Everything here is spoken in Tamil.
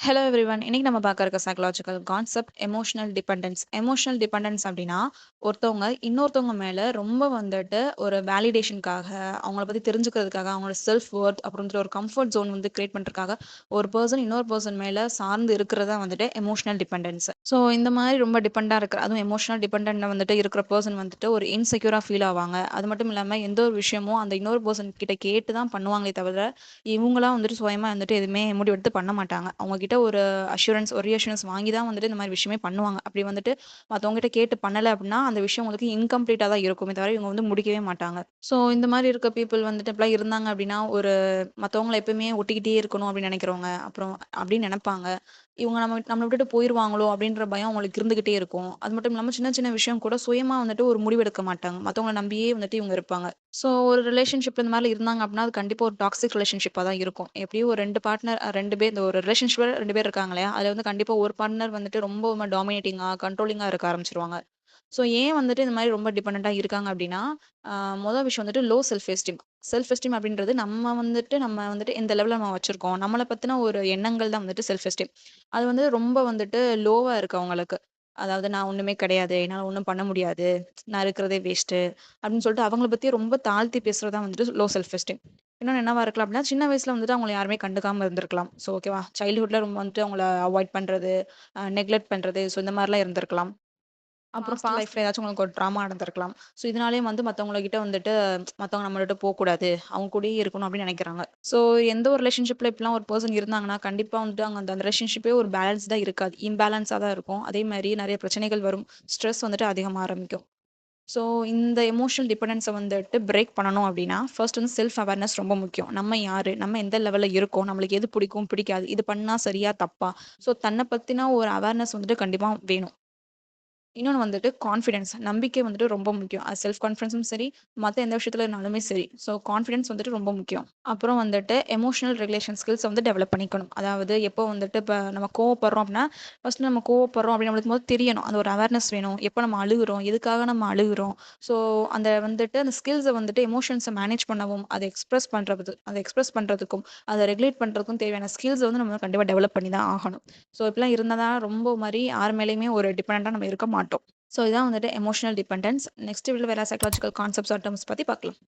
Hello everyone. இன்னைக்கு நம்ம பார்க்க இருக்க psychological concept emotional dependence. Emotional dependence அப்டின்னா, ஒருத்தவங்க இன்னொருத்தவங்க மேல ரொம்ப வந்துட்டு ஒரு வேலிடேஷன்க்காக, அவங்கள பத்தி தெரிஞ்சுக்கிறதுக்காக, அவங்களோட செல்ஃப் வொர்த் அப்புறம் ஒரு கம்ஃபோர்ட் ஜோன் வந்து கிரியேட் பண்றதுக்காக, ஒரு பெர்சன் இன்னொரு பெர்சன் மேல சார்ந்து இருக்கிறது தான் வந்துட்டு எமோஷனல் டிபெண்டன்ஸ். ஸோ இந்த மாரி ரொம்ப டிபெண்டா இருக்கிற அதுவும் எமோஷனல் டிபெண்டன்ட்ல வந்துட்டு இருக்கிற பெர்சன் வந்துட்டு ஒரு இன்செக்யூரா ஃபீல் ஆவாங்க. அது மட்டும் இல்லாம எந்த ஒரு விஷயமும் அந்த இன்னொரு பெர்சன் கிட்ட கேட்டு தான் பண்ணுவாங்களே தவிர, இவங்களா வந்துட்டு சுயமா வந்துட்டு எதுவுமே முடிவெடுத்து பண்ண மாட்டாங்க. அவங்க கிட்ட ஒரு அஷ்யூரன்ஸ், ஒரு ரீஅஷ்யூரன்ஸ் வாங்கி தான் வந்துட்டு இந்த மாரி விஷயமே பண்ணுவாங்க. அப்படி வந்துட்டு மத்தவங்க கிட்ட கேட்டு பண்ணல அப்படின்னா, அந்த விஷயம் உங்களுக்கு இன்கம்ப்ளீட்டா தான் இருக்குமே தவிர, இவங்க வந்து முடிக்கவே மாட்டாங்க. ஸோ இந்த மாரி இருக்க பீப்பிள் வந்துட்டு இப்படிலாம் இருந்தாங்க அப்படின்னா, ஒரு மத்தவங்கள எப்பவுமே ஒட்டிக்கிட்டே இருக்கணும் அப்படின்னு நினைக்கிறவங்க, அப்புறம் அப்படின்னு நெனைப்பாங்க. இவங்க நம்மள விட்டுட்டு போயிருவாங்களோ அப்படின்ற பயம் அவங்களுக்கு இருந்துகிட்டே இருக்கும். அது மட்டும் இல்லாம சின்ன சின்ன விஷயம் கூட சுயமா வந்துட்டு ஒரு முடிவெடுக்க மாட்டாங்க. மத்தவங்கள நம்பியே வந்துட்டு இவங்க இருப்பாங்க. ஸோ ஒரு ரிலேஷன்ஷிப்ல இந்த மாரிலாம் இருந்தாங்க அப்படின்னா, அது கண்டிப்பா ஒரு டாக்ஸிக் ரிலேஷன்ஷிப்பா தான் இருக்கும். எப்படியும் ஒரு 2 பார்ட்னர் 2 பேர் இந்த ஒரு ரிலேஷன்ஷிப்ல 2 பேர் இருக்காங்க இல்லையா? அதுல வந்து கண்டிப்பா ஒரு பார்ட்னர் வந்துட்டு ரொம்ப டாமினேட்டிங்கா, கண்ட்ரோலிங்கா இருக்க ஆரம்பிச்சுருவாங்க. ஸோ ஏன் வந்துட்டு இந்த மாரி ரொம்ப டிபெண்டன்ட்டா இருக்காங்க அப்படின்னா, அ மொத விஷயம் வந்துட்டு low self esteem. Self esteem அப்படின்றது நம்ம வந்துட்டு எந்த லெவல்ல நம்ம வச்சிருக்கோம். நம்மள பத்தின ஒரு எண்ணங்கள் தான் வந்துட்டு செல்ஃப் எஸ்டீம். அது வந்து ரொம்ப வந்துட்டு லோவா இருக்கு அவங்களுக்கு. அதாவது நான் ஒண்ணுமே கிடையாது. என்னால ஒண்ணும் பண்ண முடியாது. நான் இருக்கிறதே வேஸ்ட்டு. அப்படின்னு சொல்லிட்டு அவங்கள பத்தி ரொம்ப தாழ்த்தி பேசுறது தான் வந்துட்டு லோ செல்ஃப் எஸ்டீம். இன்னொன்னு என்னவா இருக்கலாம் அப்படின்னா, சின்ன வயசுல வந்துட்டு அவங்கள யாருமே கண்டுக்காம இருந்திருக்கலாம். ஸோ ஓகேவா? சைல்ட்ஹுட்ல ரொம்ப வந்துட்டு அவங்கள அவாய்ட் பண்றது, நெக்லெக்ட் பண்றது, ஸோ இந்த மாரிலாம் இருந்திருக்கலாம். அப்புறம் பாஸ்ட் லைஃப்ல ஏதாச்சும் உங்களுக்கு ஒரு ட்ராமா நடந்திருக்கலாம். ஸோ இதனாலேயும் வந்து மத்தவங்க கிட்ட வந்துட்டு மத்தவங்க நம்மள விட்டு போக்கூடாது. அவங்க கூடயே இருக்கணும் அப்படின்னு நெனைக்கிறாங்க. ஸோ எந்த ஒரு ரிலேஷன்ஷிப்ல இப்படிலாம் ஒரு பெர்சன் இருந்தாங்கன்னா, கண்டிப்பா வந்துட்டு அங்க அந்த ரிலேஷன்ஷிப்பே ஒரு பேலன்ஸ்டா இருக்காது. இம்பேலன்ஸா தான் இருக்கும். அதே மாரி நெறைய பிரச்சனைகள் வரும். ஸ்ட்ரெஸ் வந்துட்டு அதிகமா ஆரம்பிக்கும். ஸோ இந்த எமோஷனல் டிபெண்டன்ஸ வந்துட்டு பிரேக் பண்ணணும் அப்டின்னா, ஃபர்ஸ்ட் வந்து செல்ஃப் அவேர்னஸ் ரொம்ப முக்கியம். நம்ம யாரு? நம்ம எந்த லெவல்ல இருக்கோம்? நம்மளுக்கு எது பிடிக்கும், பிடிக்காது? இது பண்ணா சரியா? தப்பா? ஸோ தன்ன பத்தின ஒரு அவேர்னஸ் வந்துட்டு கண்டிப்பா வேணும். இன்னொன்னு வந்துட்டு கான்ஃபிடன்ஸ். நம்பிக்கை வந்துட்டு ரொம்ப முக்கியம். அது செல்ஃப் கான்ஃபிடன்ஸும் சரி, மத்த எந்த விஷயத்துலனாலுமே சரி. ஸோ கான்ஃபிடன்ஸ் வந்துட்டு ரொம்ப முக்கியம். அப்புறம் வந்துட்டு எமோஷனல் ரெகுலேஷன் ஸ்கில்ஸ வந்து டெவலப் பண்ணிக்கணும். அதாவது எப்போ வந்துட்டு இப்ப நம்ம கோவப்படுறோம் அப்டின்னா, ஃபர்ஸ்ட் நம்ம கோவப்படுறோம் அப்டின்னு நம்மளுக்கு முதல்ல தெரியணும். அந்த ஒரு அவேர்னஸ் வேணும். எப்போ நம்ம அழுகுறோம்? எதுக்காக நம்ம அழுகுறோம்? ஸோ அந்த வந்துட்டு அந்த ஸ்கில்ஸ வந்துட்டு எமோஷன்ஸ மேனேஜ் பண்ணவும், அத எக்ஸ்பிரஸ் பண்றதுக்கும், அத ரெகுலேட் பண்றதுக்கும் தேவையான ஸ்கில்ஸ வந்து நம்ம கண்டிப்பா டெவலப் பண்ணி தான் ஆகணும். ஸோ இப்படிலாம் இருந்தா தான் ரொம்ப மாரி யார் மேலயுமே ஒரு டிபெண்டன்ட்டா நம்ம இருக்க மாட்டோம். ஸோ இதான் வந்துட்டு எமோஷனல் டிபெண்டன்ஸ். நெக்ஸ்ட் வீடியோல வேற சைக்காலஜிக்கல் கான்செப்ட்ஸ் ஆர் டெர்ம்ஸ் பத்தி பார்க்கலாம்.